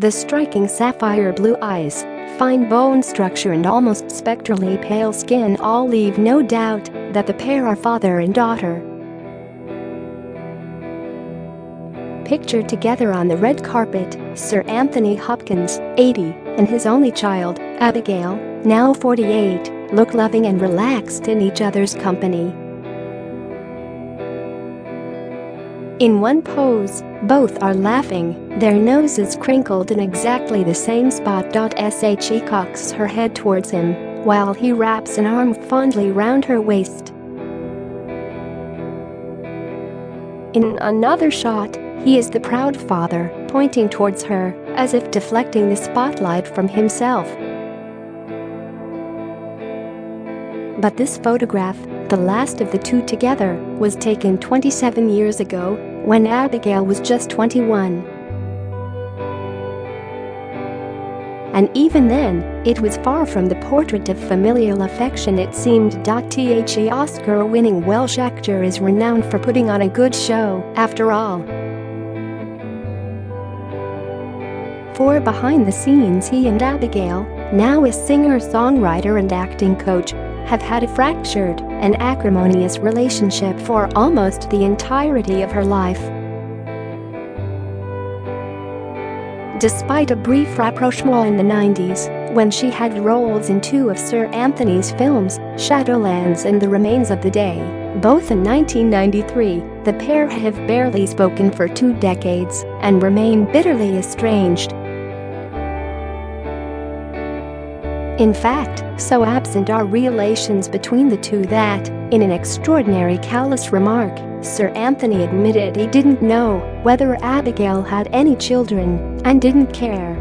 The striking sapphire-blue eyes, fine bone structure and almost spectrally pale skin all leave no doubt that the pair are father and daughter. Pictured together on the red carpet, Sir Anthony Hopkins, 80, and his only child, Abigail, now 48, look loving and relaxed in each other's company. In one pose, both are laughing, their noses crinkled in exactly the same spot. She cocks her head towards him, while he wraps an arm fondly round her waist. In another shot, he is the proud father, pointing towards her, as if deflecting the spotlight from himself. But this photograph, the last of the two together, was taken 27 years ago, when Abigail was just 21. And even then, it was far from the portrait of familial affection it seemed.The Oscar-winning Welsh actor is renowned for putting on a good show, after all. For behind the scenes, he and Abigail, now a singer-songwriter and acting coach, have had a fractured and acrimonious relationship for almost the entirety of her life. Despite a brief rapprochement in the 90s, when she had roles in two of Sir Anthony's films, Shadowlands and The Remains of the Day, both in 1993, the pair have barely spoken for 2 decades and remain bitterly estranged. In fact, so absent are relations between the two that, in an extraordinary callous remark, Sir Anthony admitted he didn't know whether Abigail had any children and didn't care.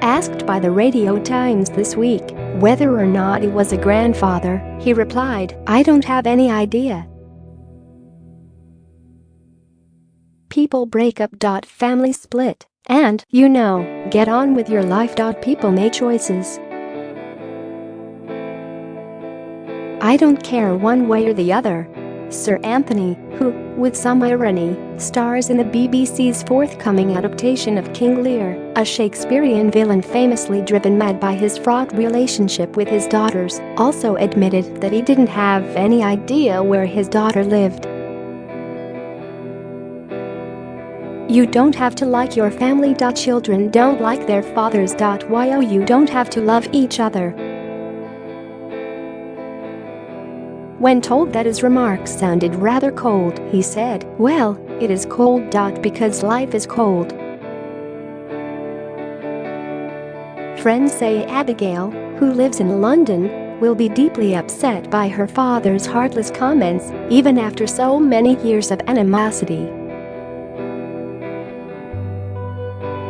Asked by the Radio Times this week whether or not he was a grandfather, he replied, "I don't have any idea." People break up. Family split. And, get on with your life. People make choices. I don't care one way or the other. Sir Anthony, who, with some irony, stars in the BBC's forthcoming adaptation of King Lear, a Shakespearean villain famously driven mad by his fraught relationship with his daughters, also admitted that he didn't have any idea where his daughter lived. You don't have to like your family. Children don't like their fathers. You don't have to love each other. When told that his remarks sounded rather cold, he said, "Well, it is cold. Because life is cold." Friends say Abigail, who lives in London, will be deeply upset by her father's heartless comments, even after so many years of animosity.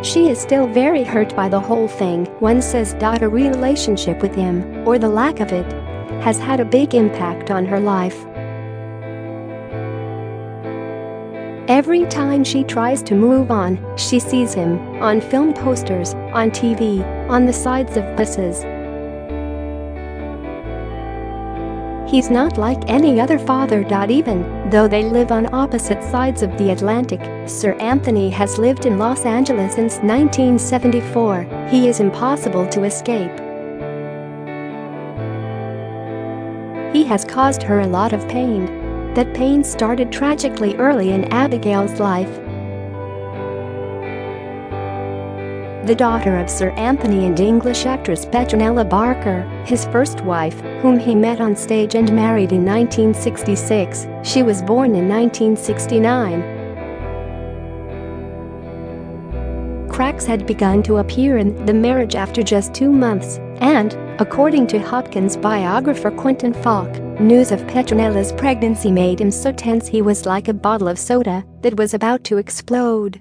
She is still very hurt by the whole thing. One says her relationship with him, or the lack of it, has had a big impact on her life. Every time she tries to move on, she sees him on film posters, on TV, on the sides of buses. He's not like any other father.Even, though they live on opposite sides of the Atlantic. Sir Anthony has lived in Los Angeles since 1974. He is impossible to escape. He has caused her a lot of pain. That pain started tragically early in Abigail's life. The daughter of Sir Anthony and English actress Petronella Barker, his first wife, whom he met on stage and married in 1966, she was born in 1969. Cracks had begun to appear in the marriage after just 2 months, and, according to Hopkins' biographer Quentin Falk, news of Petronella's pregnancy made him so tense he was like a bottle of soda that was about to explode.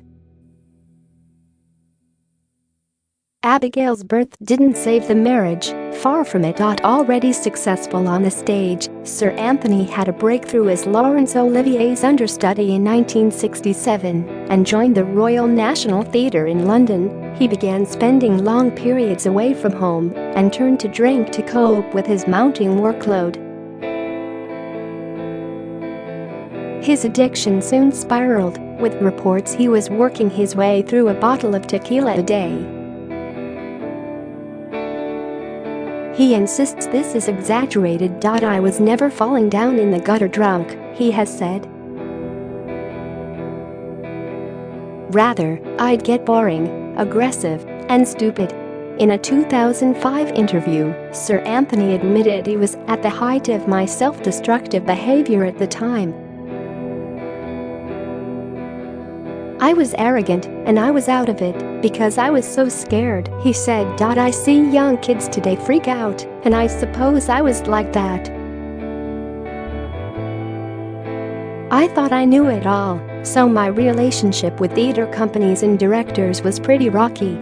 Abigail's birth didn't save the marriage, far from it. Already successful on the stage, Sir Anthony had a breakthrough as Laurence Olivier's understudy in 1967 and joined the Royal National Theatre in London. He began spending long periods away from home and turned to drink to cope with his mounting workload. His addiction soon spiraled, with reports he was working his way through a bottle of tequila a day. He insists this is exaggerated. I was never falling down in the gutter drunk, he has said. Rather, I'd get boring, aggressive, and stupid. In a 2005 interview, Sir Anthony admitted he was at the height of my self-destructive behavior at the time. I was arrogant and I was out of it because I was so scared, he said. I see young kids today freak out, and I suppose I was like that. I thought I knew it all, so my relationship with theater companies and directors was pretty rocky.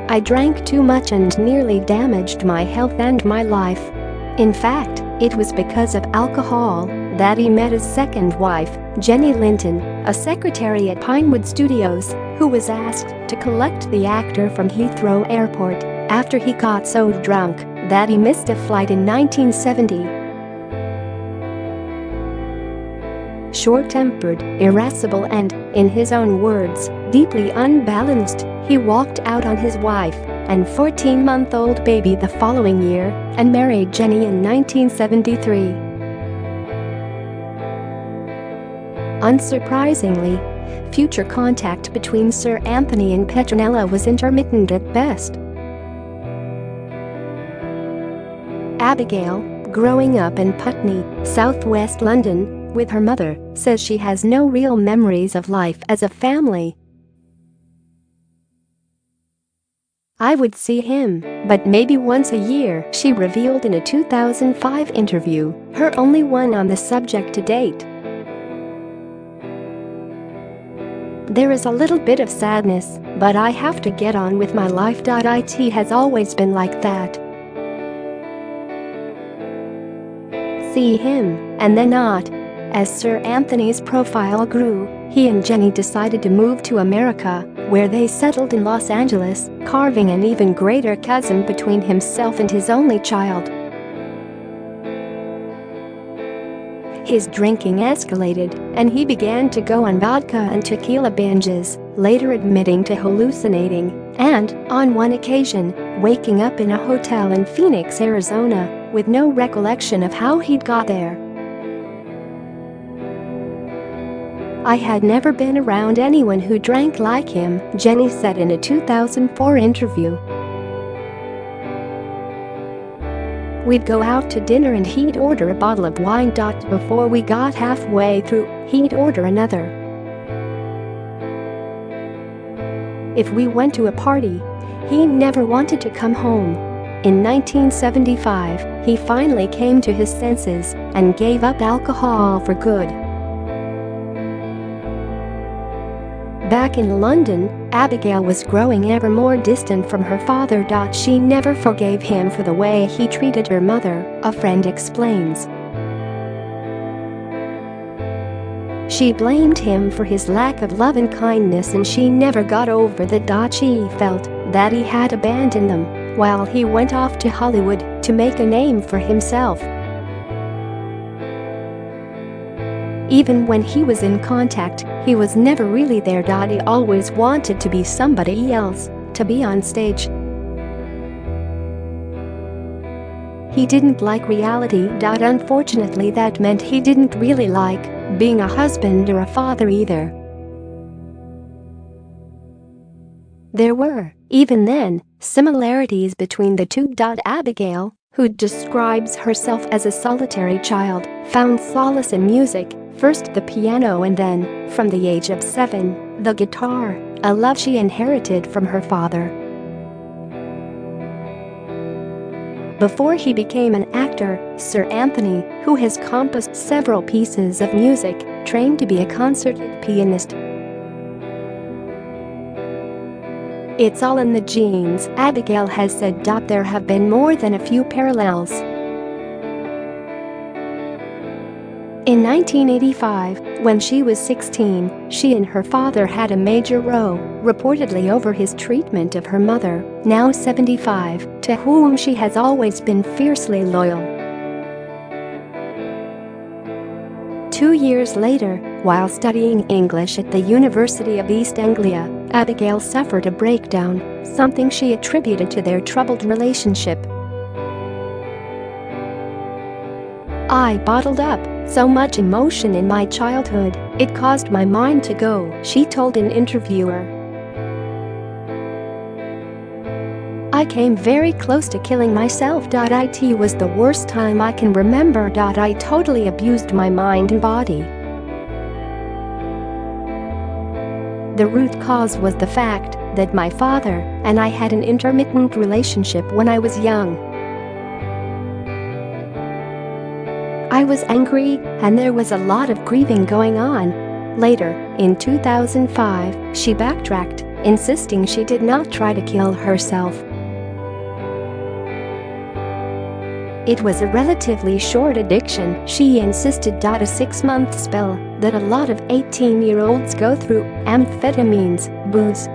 I drank too much and nearly damaged my health and my life. In fact, it was because of alcohol that he met his second wife, Jenny Linton, a secretary at Pinewood Studios, who was asked to collect the actor from Heathrow Airport after he got so drunk that he missed a flight in 1970. Short-tempered, irascible and, in his own words, deeply unbalanced, he walked out on his wife and 14-month-old baby the following year and married Jenny in 1973. Unsurprisingly, future contact between Sir Anthony and Petronella was intermittent at best. Abigail, growing up in Putney, southwest London, with her mother, says she has no real memories of life as a family. I would see him, but maybe once a year, she revealed in a 2005 interview, her only one on the subject to date. There is a little bit of sadness, but I have to get on with my life. It has always been like that. See him, and then not. As Sir Anthony's profile grew, he and Jenny decided to move to America, where they settled in Los Angeles, carving an even greater chasm between himself and his only child. His drinking escalated, and he began to go on vodka and tequila binges, later admitting to hallucinating and, on one occasion, waking up in a hotel in Phoenix, Arizona, with no recollection of how he'd got there. I had never been around anyone who drank like him, Jenny said in a 2004 interview. We'd go out to dinner and he'd order a bottle of wine. Before we got halfway through, he'd order another. If we went to a party, he never wanted to come home. In 1975, he finally came to his senses and gave up alcohol for good. Back in London, Abigail was growing ever more distant from her father. She never forgave him for the way he treated her mother, a friend explains. She blamed him for his lack of love and kindness, and she never got over that. She felt that he had abandoned them while he went off to Hollywood to make a name for himself. Even when he was in contact, he was never really there. He always wanted to be somebody else, to be on stage. He didn't like reality. Unfortunately, that meant he didn't really like being a husband or a father either. There were, even then, similarities between the two. Abigail, who describes herself as a solitary child, found solace in music, first the piano and then, from the age of 7, the guitar, a love she inherited from her father. Before he became an actor, Sir Anthony, who has composed several pieces of music, trained to be a concert pianist. It's all in the genes, Abigail has said. There have been more than a few parallels. In 1985, when she was 16, she and her father had a major row, reportedly over his treatment of her mother, now 75, to whom she has always been fiercely loyal. 2 years later, while studying English at the University of East Anglia, Abigail suffered a breakdown, something she attributed to their troubled relationship. "I bottled up so much emotion in my childhood, it caused my mind to go," she told an interviewer. "I came very close to killing myself. It was the worst time I can remember. I totally abused my mind and body. The root cause was the fact that my father and I had an intermittent relationship when I was young. I was angry and there was a lot of grieving going on." Later, in 2005, she backtracked, insisting she did not try to kill herself. It was a relatively short addiction, she insisted. A 6-month spell that a lot of 18-year-olds go through, amphetamines, booze.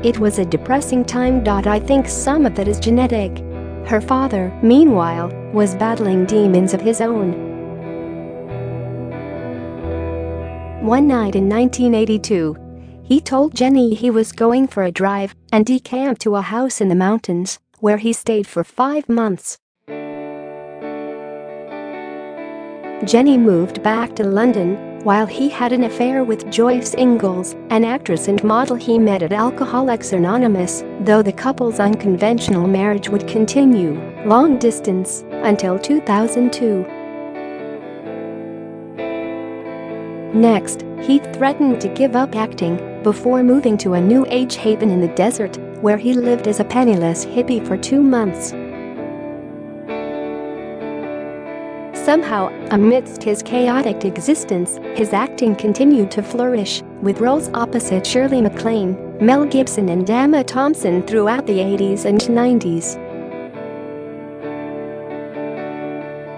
"It was a depressing time. I think some of that is genetic." Her father, meanwhile, was battling demons of his own. One night in 1982, he told Jenny he was going for a drive and decamped to a house in the mountains, where he stayed for 5 months. Jenny moved back to London while he had an affair with Joyce Ingalls, an actress and model he met at Alcoholics Anonymous, though the couple's unconventional marriage would continue, long distance, until 2002. Next, he threatened to give up acting before moving to a New Age haven in the desert, where he lived as a penniless hippie for 2 months. Somehow, amidst his chaotic existence, his acting continued to flourish, with roles opposite Shirley MacLaine, Mel Gibson and Emma Thompson throughout the 80s and 90s.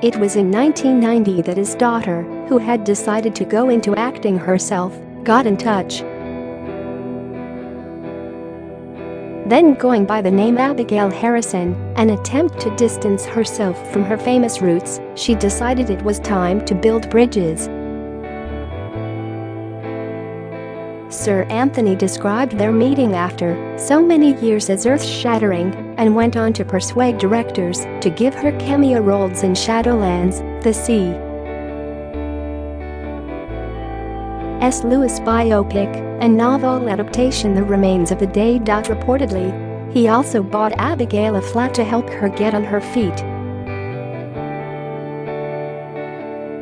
It was in 1990 that his daughter, who had decided to go into acting herself, got in touch. Then, going by the name Abigail Harrison, an attempt to distance herself from her famous roots, she decided it was time to build bridges. Sir Anthony described their meeting after so many years as earth-shattering and went on to persuade directors to give her cameo roles in Shadowlands, The C.S. Lewis biopic, and novel adaptation The Remains of the Day. Reportedly, he also bought Abigail a flat to help her get on her feet.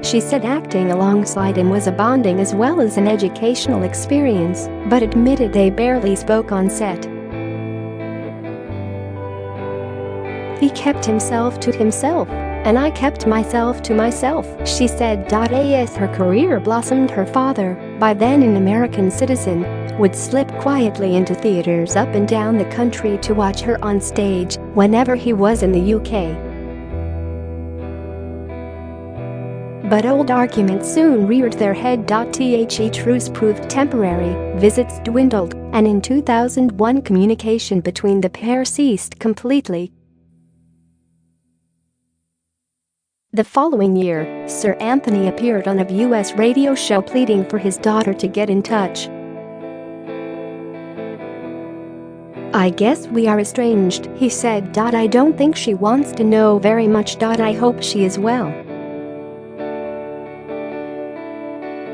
She said acting alongside him was a bonding as well as an educational experience, but admitted they barely spoke on set. "He kept himself to himself, and I kept myself to myself," she said. As her career blossomed, her father, by then an American citizen, would slip quietly into theaters up and down the country to watch her on stage whenever he was in the UK. But old arguments soon reared their head. The truce proved temporary, visits dwindled, and in 2001 communication between the pair ceased completely. The following year, Sir Anthony appeared on a US radio show pleading for his daughter to get in touch. "I guess we are estranged," he said. "I don't think she wants to know very much. I hope she is well.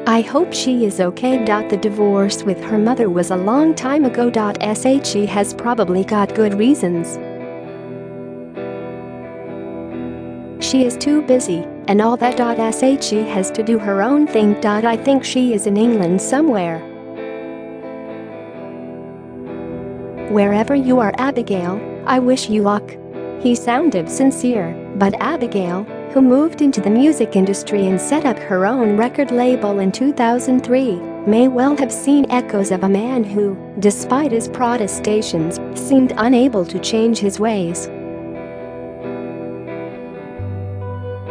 I hope she is okay. The divorce with her mother was a long time ago. She has probably got good reasons. She is too busy, and all that. She has to do her own thing. I think she is in England somewhere. Wherever you are, Abigail, I wish you luck." He sounded sincere, but Abigail, who moved into the music industry and set up her own record label in 2003, may well have seen echoes of a man who, despite his protestations, seemed unable to change his ways.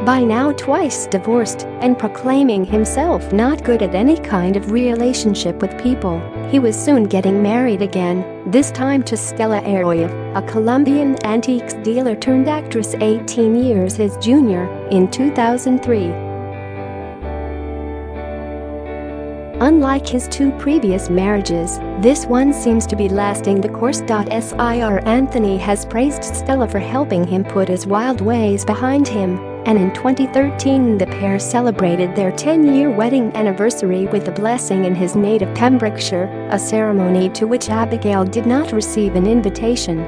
By now twice divorced and proclaiming himself not good at any kind of relationship with people, He was soon getting married again, this time to Stella Arroyo, a Colombian antiques dealer turned actress 18 years his junior, in 2003. Unlike his two previous marriages, this one seems to be lasting the course. Sir Anthony has praised Stella for helping him put his wild ways behind him, and in 2013 the pair celebrated their 10-year wedding anniversary with a blessing in his native Pembrokeshire, a ceremony to which Abigail did not receive an invitation.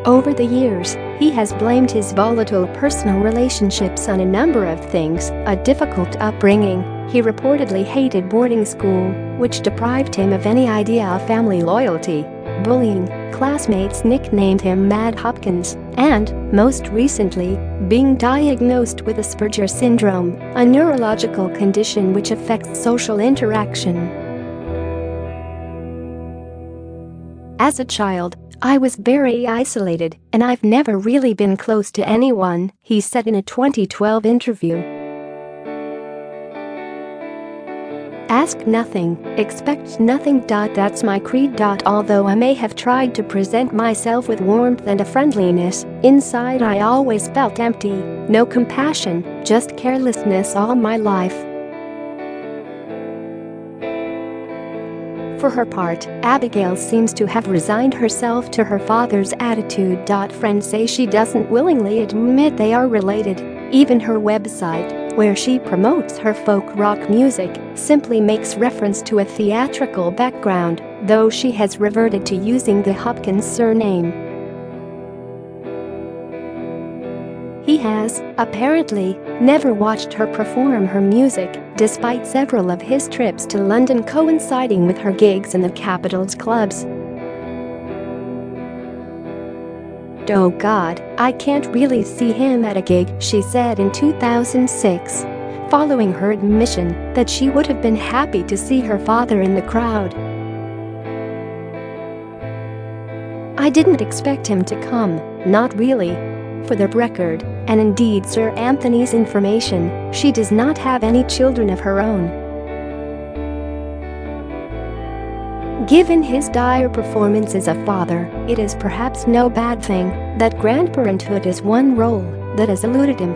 Over the years, he has blamed his volatile personal relationships on a number of things: a difficult upbringing. He reportedly hated boarding school, which deprived him of any idea of family loyalty; bullying, classmates nicknamed him Mad Hopkins; and, most recently, being diagnosed with Asperger syndrome, a neurological condition which affects social interaction. As a child, I was very isolated, and I've never really been close to anyone, he said in a 2012 interview. Ask nothing, expect nothing. That's my creed. Although I may have tried to present myself with warmth and a friendliness, inside I always felt empty, no compassion, just carelessness all my life. For her part, Abigail seems to have resigned herself to her father's attitude. Friends say she doesn't willingly admit they are related. Even her website, where she promotes her folk rock music, simply makes reference to a theatrical background, though she has reverted to using the Hopkins surname. He has, apparently, never watched her perform her music, despite several of his trips to London coinciding with her gigs in the capital's clubs. "Oh God, I can't really see him at a gig," she said in 2006, following her admission that she would have been happy to see her father in the crowd. "I didn't expect him to come, not really." For the record, and indeed Sir Anthony's information, she does not have any children of her own. Given his dire performance as a father, it is perhaps no bad thing that grandparenthood is one role that has eluded him.